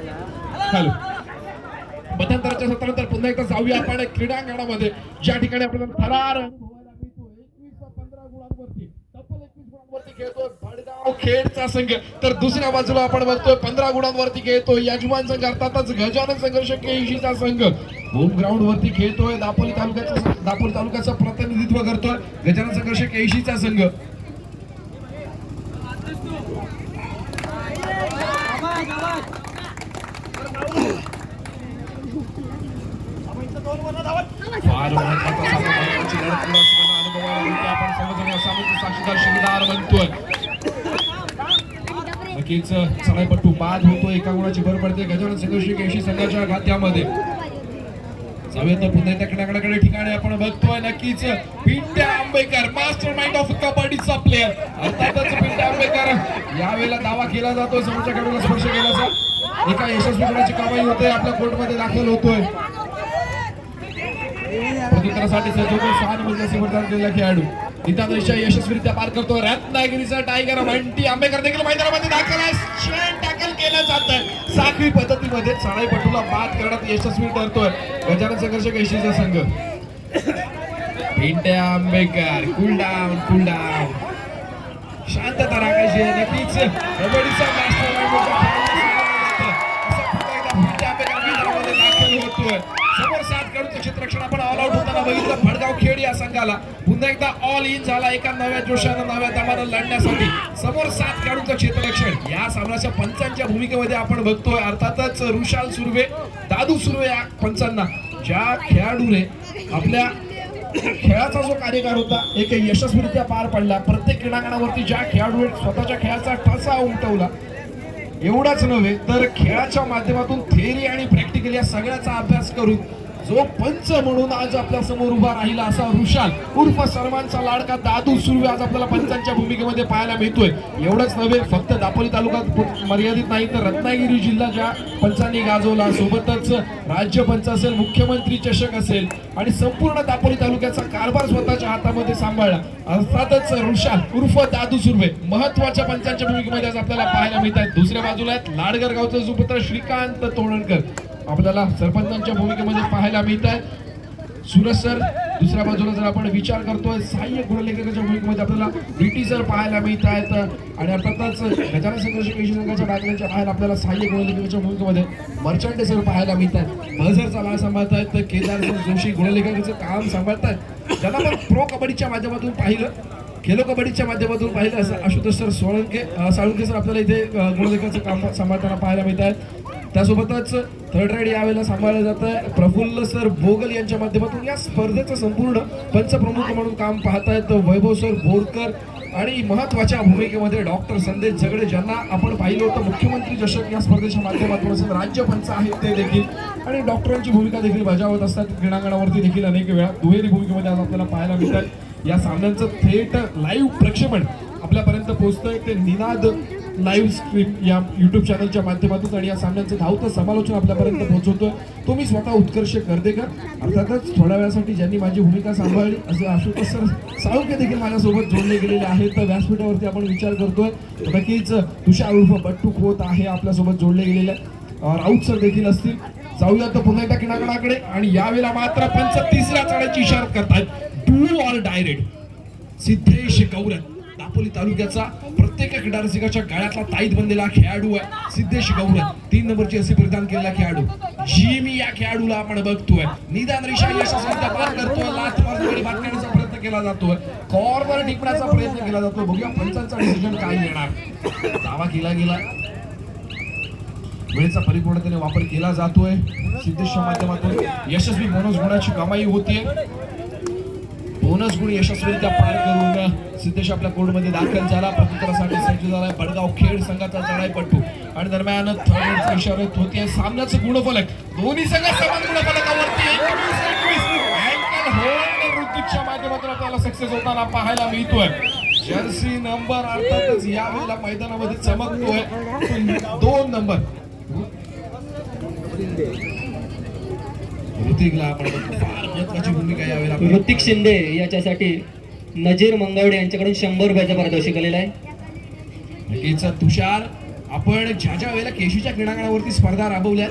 Hello मध्यंतराच्या सत्रानंतर पुन्हा एकदा जाऊया आपण क्रीडांगणामध्ये ज्या ठिकाणी आपल्याला थरार अनुभवायला मिळतो 21-15 गुणांवरती तब्बल 21 गुणांवरती खेळतोय भडगाव खेडचा संघ तर दुसऱ्या बाजूला आपण बघतोय 15 गुणांवरती खेळतोय यजमान संघ अर्थातच गजानन संघर्ष केळशीचा संघ होम ग्राउंड वरती खेळतोय दापोली तालुक्याचं प्रतिनिधित्व करतोय गजानन संघर्ष केळशीचा संघ फार साक्षीदार शिकदार बनतोय नक्कीच चढाईपट्टू बाद होतो एका गुणाची भर पडते गजानन संघर्ष केळशी संघाच्या खात्यामध्ये जाऊया तर पुन्हा एकदा क्रीडांगणाकडे ठिकाणी आपण बघतोय नक्कीच Pintya Ambekar master mind of कबड्डीचा प्लेअर अर्थातच पिंट्या आंबेकर यावेळेला दावा केला जातो समोरच्या खेळाडूला स्पर्श केल्याचा एका यशस्वी गुणाची कमाई होते आपल्या कोर्टमध्ये दाखल होतोय प्रत्युत्तरासाठी सज्जोगून सहानुभूतीचे वरदान केलेला खेळाडू नितांत यशस्वीरित्या पार करतो रत्नागिरीचा टायगर बंटी आंबेकर देखील मैदानामध्ये दाखल आहे शेण टॅकल केलं जातं साखळी पद्धतीमध्ये चढाईपटूला बाद करण्यात यशस्वी ठरतोय गजानन संघर्ष केळशीचा संघ पिंट्या आंबेकर कूल डाऊन शांतता राखायची नक्कीच कबड्डीचा दाखल होतोय समोर 7 खेळाडूंचं क्षेत्ररक्षण आपण ऑल आउट होताना बघितलं भडगाव खेड या संघाला पुन्हा एकदा ऑल इन झाला एका नव्या जोशानं नव्या दमानं लढण्यासाठी समोर 7 खेळाडूंचं क्षेत्ररक्षण या सामन्याच्या पंचांच्या भूमिकेमध्ये आपण बघतोय अर्थातच रुशाल सुर्वे दादू सुर्वे या पंचांना ज्या खेळाडूने आपल्या खेळाचा जो कार्यकाळ होता एक यशस्वीरित्या पार पडला प्रत्येक क्रीडांगणावरती ज्या खेळाडूने स्वतःच्या खेळाचा ठसा उमटवला एवढाच नव्हे तर खेळाच्या माध्यमातून थेअरी आणि प्रॅक्टिकल या सगळ्याचा अभ्यास करून जो पंच म्हणून आज आपल्या समोर उभा राहिला असा रुशाल उर्फ सर्वांचा लाडका दादू सुर्वे आज आपल्याला पंचांच्या भूमिकेमध्ये पाहायला मिळतोय एवढंच नव्हे फक्त दापोली तालुक्यात मर्यादित नाही तर रत्नागिरी जिल्हा ज्या पंचांनी गाजवला सोबतच राज्य पंच असेल मुख्यमंत्री चषक असेल आणि संपूर्ण दापोली तालुक्याचा कारभार स्वतःच्या हातामध्ये सांभाळला अर्थातच रुशाल उर्फ दादू सुर्वे महत्वाच्या पंचांच्या भूमिकेमध्ये आज आपल्याला पाहायला मिळत आहेत दुसऱ्या बाजूला आहेत लाडगर गावचे सुपुत्र श्रीकांत तोडणकर आपल्याला सरपंचांच्या भूमिकेमध्ये पाहायला मिळत आहेत सुरज सर दुसऱ्या बाजूला जर आपण विचार करतोय सहाय्यक गुणलेखकाच्या भूमिकेमध्ये आपल्याला बीटी सर पाहायला मिळत आहेत आणि अर्थातच गजानन संघर्ष केळशी संघाच्या दाखल्याच्या बाहेर आपल्याला सहाय्यक गुणलेखकाच्या भूमिकेमध्ये मर्चंटे सर पाहायला मिळत आहेत बझरचा भाग सांभाळतायत तर केदार जोशी गुणलेखकाचं काम सांभाळतायत ज्यांना आपण प्रो कबड्डीच्या माध्यमातून पाहिलं खेलो कबड्डीच्या माध्यमातून पाहिलं असं आशुतोष सर साळुंके सर आपल्याला इथे गुणलेखकाचं काम सांभाळताना पाहायला मिळत आहेत त्यासोबतच थर्ड राईड यावेळेला सांभाळलं जात आहे प्रफुल्ल सर बोगल यांच्या माध्यमातून या स्पर्धेचं संपूर्ण पंचप्रमुख म्हणून काम पाहतायत वैभव सर बोरकर आणि महत्वाच्या भूमिकेमध्ये डॉक्टर संदेश झगडे ज्यांना आपण पाहिलं होतं मुख्यमंत्री चषक या स्पर्धेच्या माध्यमातून असेल राज्य पंच आहेत ते देखील आणि डॉक्टरांची भूमिका देखील बजावत असतात क्रीडांगणावरती देखील अनेक वेळा दुहेरी भूमिकेमध्ये आज आपल्याला पाहायला मिळतात या सामन्यांचं थेट लाईव्ह प्रक्षेपण आपल्यापर्यंत पोहोचतंय ते निनाद लाईव्ह स्ट्रीम या युट्यूब चॅनलच्या माध्यमातून आणि या सामन्यांचं धावतं समालोचन आपल्यापर्यंत पोहोचवतोय तो मी स्वतः उत्कर्ष करदेकर अर्थातच थोड्या वेळासाठी ज्यांनी माझी भूमिका सांभाळली असं आशुतोष सर साळुंके देखील माझ्यासोबत जोडले गेलेले आहेत तर व्यासपीठावरती आपण विचार करतोय नक्कीच तुषार उर्फ बट्टू खोत आहे आपल्यासोबत जोडले गेलेले राऊत सर देखील असतील जाऊया तर पुन्हा एकदा क्रीडांगणाकडे आणि यावेळेला मात्र पंच तिसऱ्या चढाईची इशारा करतायत do or direct Siddhesh Gaurat Dapoli तालुक्याचा प्रत्येक क्रीडारसिकाच्या गळ्यातला ताईत बनलेला खेळाडू आहे सिद्धेश गौरत 3 नंबरची असे परिधान केलेला खेळाडू जिमी या खेळाडूला आपण बघतोय निदान रेषा यशस्वीरित्या पार करतोय लाथ मारून बाद करण्याचा प्रयत्न केला जातोय कॉर्नर टिपण्याचा प्रयत्न केला जातोय बघूया पंचांचा डिसिजन काय येणार दावा केला गेला वेळेचा परिपूर्णतेने वापर केला जातोय सिद्धेशच्या माध्यमातून यशस्वी बोनस गुणाची कमाई होतीये बोनस गुण यशस्वीरित्या पार करून सिद्धेश आपल्या कोर्टमध्ये दाखल झाला प्रत्युत्तरासाठी सज्ज झालाय भडगाव खेड संघाचा चढाईपट्टू आणि दरम्यान थर्ड इशारत होतीये सामन्याचं गुणफलक दोन्ही संघ समान गुणफलकावरती 21-21 अँकल होल्ड ऋतूच्या माध्यमातून आपल्याला सक्सेस होताना पाहायला मिळतोय जर्सी नंबर अर्थातच यावेळेला मैदानामध्ये चमकतोय 2 नंबर ऋतिक शिंदे याच्यासाठी नजीर मंगवडे यांच्याकडून 100 रुपयाचा पारितोषिक आलेला आहे नक्कीच तुषार आपण ज्या वेळेला केशीच्या क्रीडांगणावरती स्पर्धा राबवल्या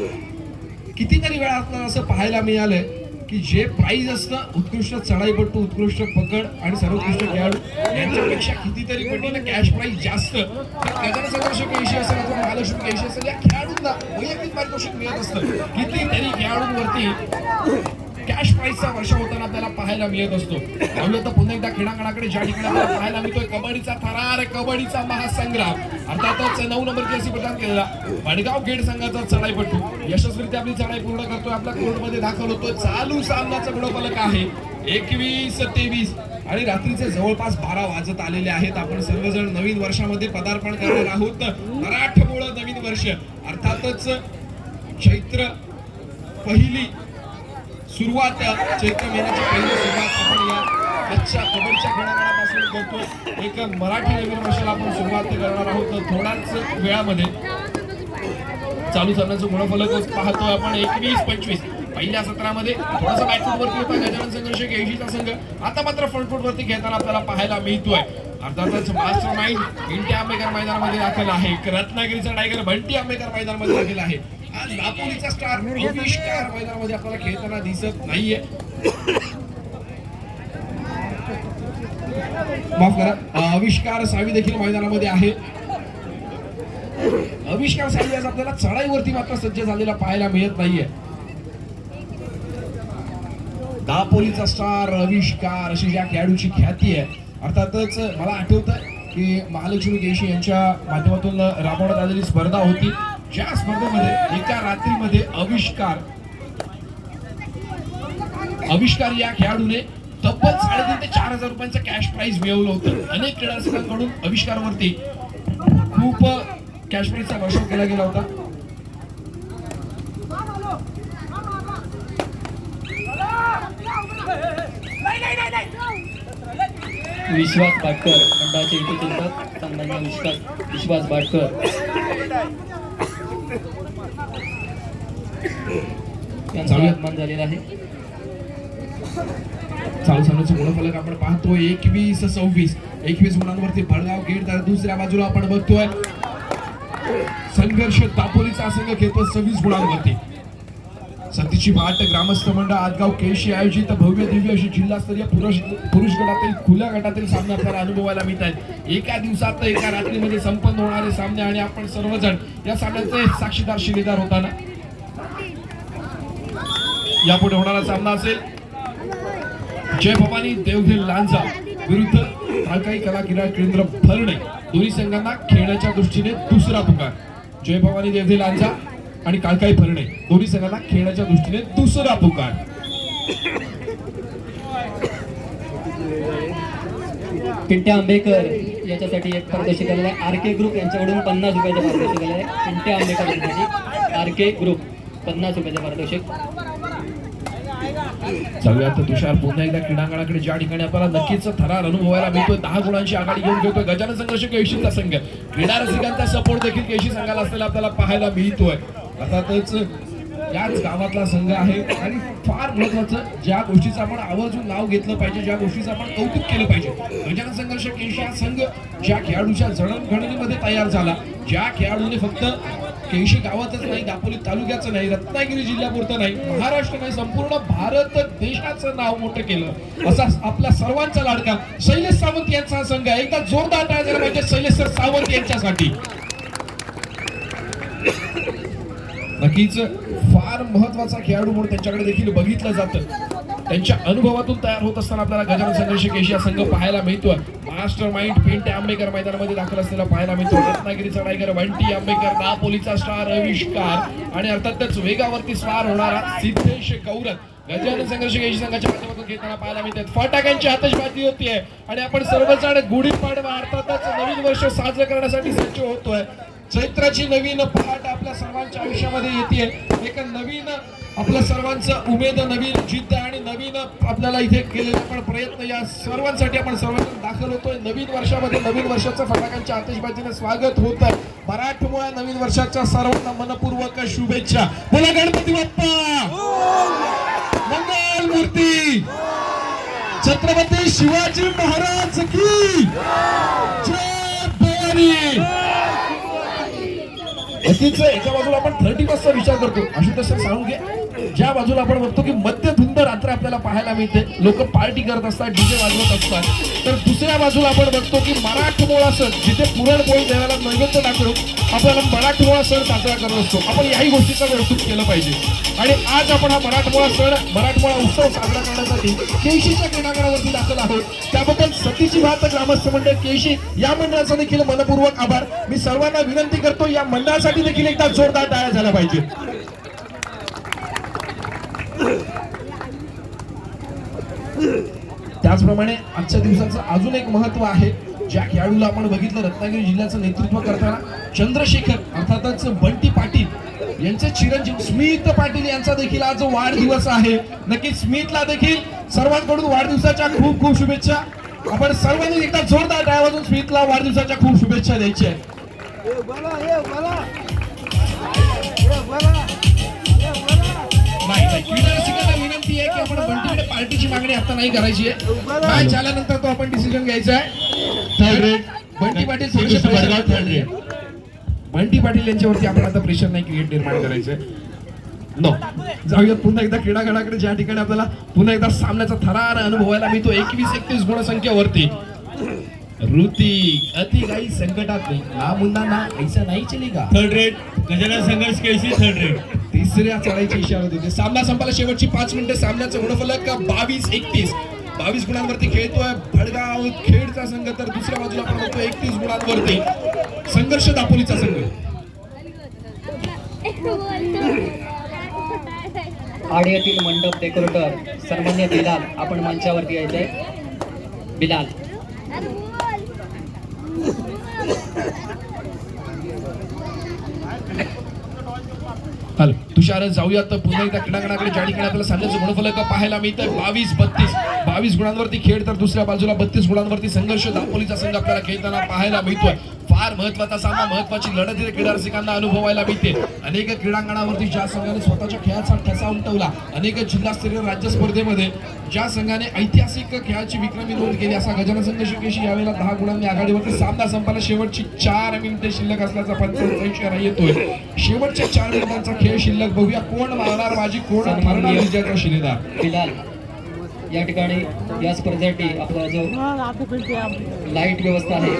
कितीतरी वेळा आपल्याला असं पाहायला मिळालंय की जे प्राइज असतं उत्कृष्ट चढाईपट्टू, उत्कृष्ट पकड आणि सर्वोत्कृष्ट खेळाडू यांच्यापेक्षा कितीतरी पटीने कॅश प्राइज जास्त गजानन संघर्ष केशी असेल अथवा महालक्ष्मी केशी असेल या खेळाडूंना वैयक्तिक पारितोषिक मिळत असतं. कितीतरी खेळाडूंवरती कॅश प्राइजचा वर्षा होताना आपल्याला पाहायला मिळत असतो. त्यामुळे तर पुन्हा एकदा क्रीडांगणाकडे ज्या ठिकाणी आपल्याला पाहायला मिळतोय कबड्डीचा थरार, कबड्डीचा महासंग्राम. अर्थातच 9 नंबर जर्सी प्रदान केलेला वडगाव गेट संघाचा चढाईपट्टू यशस्वीरित्या आपली चढाई पूर्ण करतोय. आपल्या कोर्टमध्ये दाखल होतोय. चालू सामनाचा गुणफलक आहे 21-23 आणि रात्रीचे जवळपास 12 वाजत आलेले आहेत. आपण सर्वजण नवीन वर्षामध्ये पदार्पण करणार आहोत. मराठमोळं नवीन वर्ष अर्थातच चैत्र पहिली सुरुवात, चैत्र महिन्याची पहिली सुरुवात आपण या आजच्या कबड्डीच्या खेळापासून करतोय. एक मराठी नवीन वर्षाला आपण सुरुवात करणार आहोत. थोड्याच वेळामध्ये चालू सामन्याचं गुणफलक पाहतोय आपण 21-25. पहिल्या सत्रामध्ये थोडासा बॅकफूट वरती होता गजानन संघर्ष केशीचा संघ. आता मात्र फ्रंटफूट वरती घेताना आपल्याला पाहायला मिळतोय. अर्थातच मास्टर माइंड बंटी आंबेकर मैदानामध्ये दाखल आहे. रत्नागिरीचा टायगर बंटी आंबेकर मैदानामध्ये दाखल आहे. आज दापोलीचा स्टार अविष्कार मैदानामध्ये आपल्याला खेळताना दिसत नाहीये. माफ करा, अविष्कार सावी देखील मैदानामध्ये आहे. अविष्कार सावी आज आपल्याला चढाईवरती मात्र सज्ज झालेला पाहायला मिळत नाहीये. दापोलीचा स्टार अविष्कार अशी ज्या खेळाडूची ख्याती आहे. अर्थातच मला आठवतं की महालक्ष्मी केशी यांच्या माध्यमातून राबवण्यात आलेली स्पर्धा होती. ज्या स्पर्धेमध्ये एका रात्रीमध्ये अविष्कार या खेळाडूने तब्बल 3,500 ते 4,000 रुपयांचं कॅश प्राइज मिळवलं होतं. अनेक क्रीडारसिकांकडून अविष्कारवरती खूप कॅश प्राइजचा वर्षाव केला गेला होता. विश्वास बाटकर मंडळाचे इथे चिंतक सन्माननीय विश्वास बाटकर यांचा अपमान झालेला आहे. चालू सामन्याचं गुणफलक आपण पाहतोय 21-26. 21 गुणांवरती भडगाव गेट. तर दुसऱ्या बाजूला आपण बघतोय संघर्ष दापोलीचा संघ खेळतो 26 गुणांवरती. सतीची भाट ग्रामस्थ मंडळ आदगाव केशी आयोजित भव्य दिव्य अशी जिल्हास्तरीय पुरुष गटातील खुल्या गटातील सामने आपल्याला अनुभवायला मिळत आहेत. एका दिवसात एका रात्रीमध्ये संपन्न होणारे सामने आणि आपण सर्वजण या सामन्याचे साक्षीदार शिलेदार होताना. यापुढे होणारा सामना असेल जय भवानी देवघेल लांजा विरुद्ध काळकाई कला क्रीडा केंद्र भरणे. दोन्ही संघांना खेळण्याच्या दृष्टीने दुसरा पुकार. जय भवानी देवघेल लांजा आणि काळकाई भरणे दोन्ही संघांना खेळण्याच्या दृष्टीने दुसरा पुकार. पिंट्या आंबेकर याच्यासाठी एक पारितोषिक आलेलं आहे. आर के ग्रुप यांच्याकडून 50 रुपयाचं पारितोषिक आलेलं आहे. पिंट्या आंबेकर यांच्यासाठी आर के ग्रुप 50 रुपयाचं पारितोषिक. जाऊयात तुषार पुन्हा एकदा क्रीडांगणाकडे ज्या ठिकाणी आपल्याला नक्कीच थरार अनुभवायला मिळतोय. 10 गुणांची आघाडी घेऊन घेतोय गजानन संघर्ष केशीचा संघ. क्रीडा रसिकांचा सपोर्ट देखील केशी संघाला असलेला आपल्याला पाहायला मिळतोय. अर्थातच याच गावातला संघ आहे आणि फार महत्वाचं ज्या गोष्टीचं आपण आवर्जून नाव घेतलं पाहिजे, ज्या गोष्टीचं आपण कौतुक केलं पाहिजे. गजानन संघर्ष केशी हा संघ ज्या खेळाडूच्या जडणघडणीमध्ये तयार झाला, ज्या खेळाडूने फक्त केशी गावातच नाही, दापोली तालुक्याचं नाही, रत्नागिरी जिल्ह्यापुरतं नाही, महाराष्ट्र नाही, संपूर्ण भारत देशाचं नाव मोठं केलं असा आपल्या सर्वांचा लाडका शैलेश सावंत यांचा संघ आहे. एकदा जोरदार टाळ्या झाल्या पाहिजे शैलेश सर सावंत यांच्यासाठी. नक्कीच फार महत्वाचा खेळाडू म्हणून त्यांच्याकडे देखील बघितलं जातं. त्यांच्या अनुभवातून तयार होत असताना आपल्याला गजानन संघर्ष केशी हा संघ पाहायला मिळतोय. मास्टर माइंड पिंटे आंबेकर मैदानामध्ये दाखल असलेला पाहायला मिळतो. रत्नागिरीचा टायगर बंटी आंबेकर, दापोलीचा स्टार अविष्कार आणि अर्थातच वेगावरती स्वार होणारा सिद्धेश गौरव गजानन संघर्ष केशी संघाच्या माध्यमातून खेळताना पाहायला मिळतात. फटाक्यांची आतषबाजी होतीये आणि आपण सर्वजण गुढीपाडवा अर्थातच नवीन वर्ष साजरं करण्यासाठी सज्ज होतोय. चैत्राची नवीन पहाट आपल्या सर्वांच्या आयुष्यामध्ये येते. एक नवीन आपल्या सर्वांचं उमेद, नवीन जिद्द आणि नवीन आपल्याला इथे केलेले आपण प्रयत्न या सर्वांसाठी आपण सर्वजण दाखल होतोय. नवीन वर्षामध्ये नवीन वर्षाचं फटाक्यांच्या आतिषबाजीने स्वागत होत आहे. मराठमोळ्या नवीन वर्षाच्या सर्वांना मनपूर्वक शुभेच्छा. बोला गणपती बाप्पा, मंगल मूर्ती, छत्रपती शिवाजी महाराज की जय भवानी. नक्कीच एका बाजूला आपण 30 विचार करतो आशुतोष सर सांगून घे, ज्या बाजूला आपण बघतो की मध्यधुंद रात्र आपल्याला पाहायला मिळते, लोक पार्टी करत असतात, डीजे वाजवत असतात, तर दुसऱ्या बाजूला आपण बघतो की मराठमोळा सण जिथे पुरणपोळी देवाला नैवेद्य दाखवून आपल्याला मराठमोळा सण साजरा करत असतो. आपण याही गोष्टीचं कौतुक केलं पाहिजे. आणि आज आपण हा मराठमोळा सण, मराठमोळा उत्सव साजरा करण्यासाठी केशीच्या क्रीडांगणावरती दाखल आहोत. त्याबद्दल सतीची भात ग्रामस्थ मंडळ केशी या मंडळाचा देखील मनपूर्वक आभार. मी सर्वांना विनंती करतो या मंडळासाठी देखील एकदा जोरदार टाळ्या झाल्या पाहिजे. त्याचप्रमाणे आजच्या दिवसाचं अजून एक महत्व आहे. ज्या खेळाडूला आपण बघितलं रत्नागिरी जिल्ह्याचं नेतृत्व करताना चंद्रशेखर अर्थातच बंटी पाटील यांचे चिरंजीव स्मित पाटील यांचा देखील आज वाढदिवस आहे. नक्कीच स्मितला देखील सर्वांकडून वाढदिवसाच्या खूप खूप शुभेच्छा. आपण सर्वांनी एकदा जोरदार टाळ्या वाजवून स्मितला वाढदिवसाच्या खूप शुभेच्छा द्यायच्या आहेत. नाही क्रीडा रसिकांना विनंती आहे की आपण बंटीकडे पार्टीची मागणी आता नाही करायची आहे. मॅच झाल्यानंतर तो आपण डिसिजन घ्यायचा आहे. बंटी पाटील थोडेसे बंटी पाटील यांच्यावरती आपण आता प्रेशर नाही क्रिएट निर्माण करायचंय. नो जाऊयात पुन्हा एकदा क्रीडागडाकडे, ज्या ठिकाणी आपल्याला पुन्हा एकदा सामन्याचा थरार अनुभवायला मिळतो. 21-31 गुणसंख्येवरती ऋतिक अति काही संकटात नाही, ना मुन्ना ना ऐसा नाही चलेगा. थर्ड रेट गजानन संघर्ष केसी थर्ड रेट तिसऱ्या चढायची इशारा देते. सामना संपायला शेवटची 5 मिनिटे. सामन्याचं गुणफलक 22-31. 22 गुणांवरती खेळतोय भडगाव खेडचा संघ, तर दुसऱ्या बाजूला आपण बघतो 31 गुणांवरती संघर्ष दापोलीचा संघ. आडियातील मंडप डेकोरेटर सन्मान्य बिलाल आपण मंचावरती यायचंय. बिलाल हॅलो तुषार, जाऊयात पुन्हा एकदा क्रीडांगणाकडे, ज्या ठिकाणी आपल्याला सामन्याचं गुणफलक पाहायला मिळतंय 22-32. 22 गुणांवरती खेळ, तर दुसऱ्या बाजूला 32 गुणांवरती संघर्ष दापोलीचा संघ आपल्याला खेळताना पाहायला मिळतोय. फार महत्वाचा सामना, महत्वाची लढत इथे क्रीडा रसिकांना अनुभवायला मिळते. अनेक क्रीडांगणावरती ज्या संघाने स्वतःच्या खेळाचा ठसा उमटवला, अनेक जिल्हास्तरीय राज्य स्पर्धेमध्ये ज्या संघाने ऐतिहासिक खेळाची विक्रमी नोंद केली, असा गजानन संघ शिकेशी यावेळेला 10 गुणांनी आघाडीवरती. सामना संपायला शेवटची 4 मिनिटे शिल्लक असल्याचा पंचांचा इशारा येतोय. शेवटच्या 4 मिनिटांचा खेळ शिल्लक. बघूया कोण मारणार बाजी, कोण ठरणार विजयाचा शिलेदार. बिलाल या ठिकाणी या स्पर्धेसाठी आपला जो लाईट व्यवस्था आहे,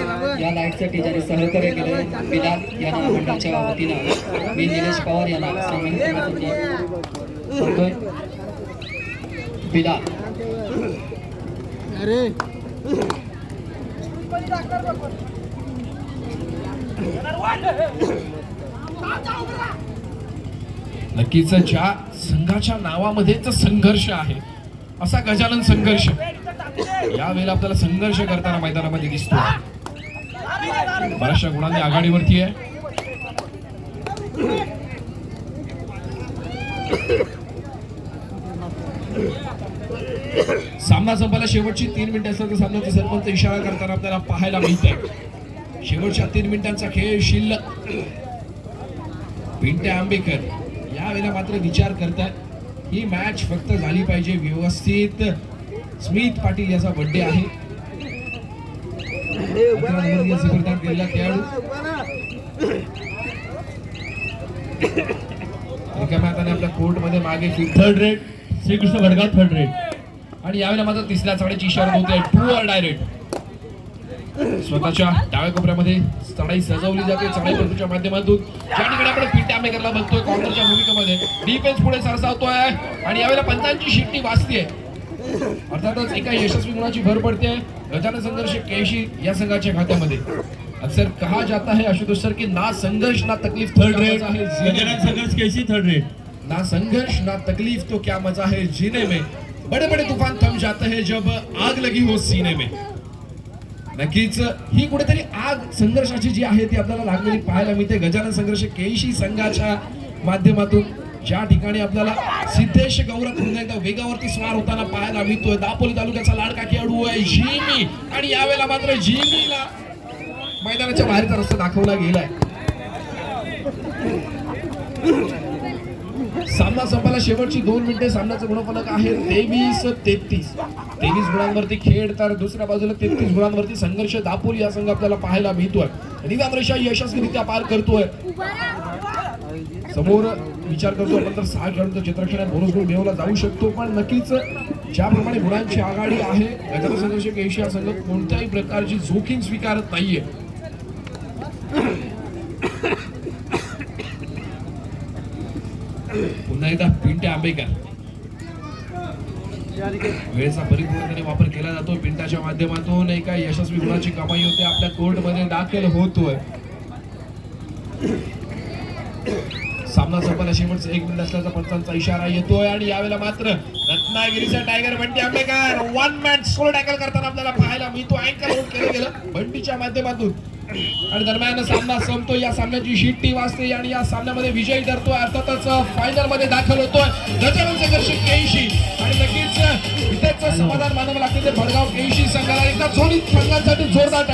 या लाईटसाठी ज्याने सहकार्य केलं बिलाल यांना मंडळाच्या वतीनं मी निलेश पवार यांना सन्मानित करतोय. बिलाल नक्कीच ज्या संघाच्या नावामध्येच संघर्ष आहे असा गजानन संघर्ष यावेळेला आपल्याला संघर्ष करताना मैदानामध्ये दिसतो. बऱ्याचशा गुणांनी आघाडीवरती आहे. सामना संपायला शेवटची 3 मिनिटे असतात, तर सामन्याचा सरपंच इशारा करताना आपल्याला पाहायला मिळतंय. शेवटच्या 3 मिनिटांचा खेळ शिल्लक. पिंट्या आंबेकर यावेळेला मात्र विचार करतात ही मॅच फक्त झाली पाहिजे व्यवस्थित. स्मित पाटील याचा बर्थडे आहे. जबरदस्त केलेला खेळाडू रिकाम्या हाताने आपल्या कोर्ट मध्ये मागे third raid Shrikrishna Bhadgaon third raid. आणि यावेळेला मात्र तिसऱ्या चढाईची इशारा होते. True or direct. स्वतःच्या डाव्या कोपऱ्यामध्ये चढाई सजवली जाते चढाई पद्धतीच्या माध्यमातून. ज्या ठिकाणी आपण पिंट्या आंबेकरला बघतोय कॉर्नरच्या भूमिकेमध्ये, डिफेन्स पुढे सरसावतोय आणि यावेळेला पंचांची शिट्टी वाजतीये. अर्थातच एका यशस्वी गुणाची भर पडते गजानन संघर्ष केशी या संघाच्या खात्यामध्ये. अक्सर कहा जाता है आशुतोष सर की ना संघर्ष ना तकलीफ थर्ड रेट गजानन संघर्ष केसी थर्ड रेट. ना संघर्ष ना तकलीफ तो क्या मजा है जीने में, बड़े बड़े तूफान थम जाते हैं जब आग लगी हो सीने में. नक्कीच ही कुठेतरी आग संघर्षाची जी आहे ती आपल्याला लागलेली पाहायला मिळते गजानन संघर्ष केशी संघाच्या माध्यमातून. ज्या ठिकाणी आपल्याला सिद्धेश गौरव पुन्हा एकदा वेगावरती स्वार होताना पाहायला मिळतोय. दापोली तालुक्याचा लाडका खेळाडू आहे जिमी, आणि यावेळेला मात्र जिमीला मैदानाच्या बाहेरचा रस्ता दाखवला गेलाय. सामना संपायला शेवटची 2 मिनिटे. सामन्याचा गुणफलक आहे 23-33. 23 गुणांवरती खेळ, तर दुसऱ्या बाजूला 33 गुणांवरती संघर्ष. दापोली या संघ आपल्याला पाहायला मिळतोय. रिवान रेषा यशस्वीरित्या पार करतोय. समोर विचार करतो आपण तर 6 खेळाडूंचं चित्रक्षण आहे. बोनस गुण मिळवला जाऊ शकतो, पण नक्कीच ज्याप्रमाणे गुणांची आघाडी आहे, गजानन संघर्ष केसी हा संघ कोणत्याही प्रकारची जोखीम स्वीकारत नाहीये. पुन्हा एकदा पिंट्या आंबेकर. वेळेचा परिपूर्णपणे वापर केला जातो. पिंटाच्या माध्यमातून एका यशस्वी गुणाची कमाई होते. आपल्या कोर्टमध्ये दाखल होतोय. सामना संपायला शेवटचा 1 मिनिट असल्याचा पंचांचा इशारा येतोय आणि यावेळेला मात्र रत्नागिरीचा tiger Bunty Ambekar 1 man solo tackle करताना आपल्याला पाहायला मिळतो. अँकल होल्ड केलं गेलं बंटीच्या माध्यमातून आणि दरम्यान सामना संपतो. या सामन्याची शिट्टी वाजते आणि या सामन्यामध्ये विजयी ठरतोय. अर्थातच फायनल मध्ये दाखल होतोय गजानन संघर्ष केसी. आणि नक्कीच इथेच समाधान मानावं लागतं ते भडगाव केसी संघाला. एकदा दोन्ही संघांसाठी जोरदार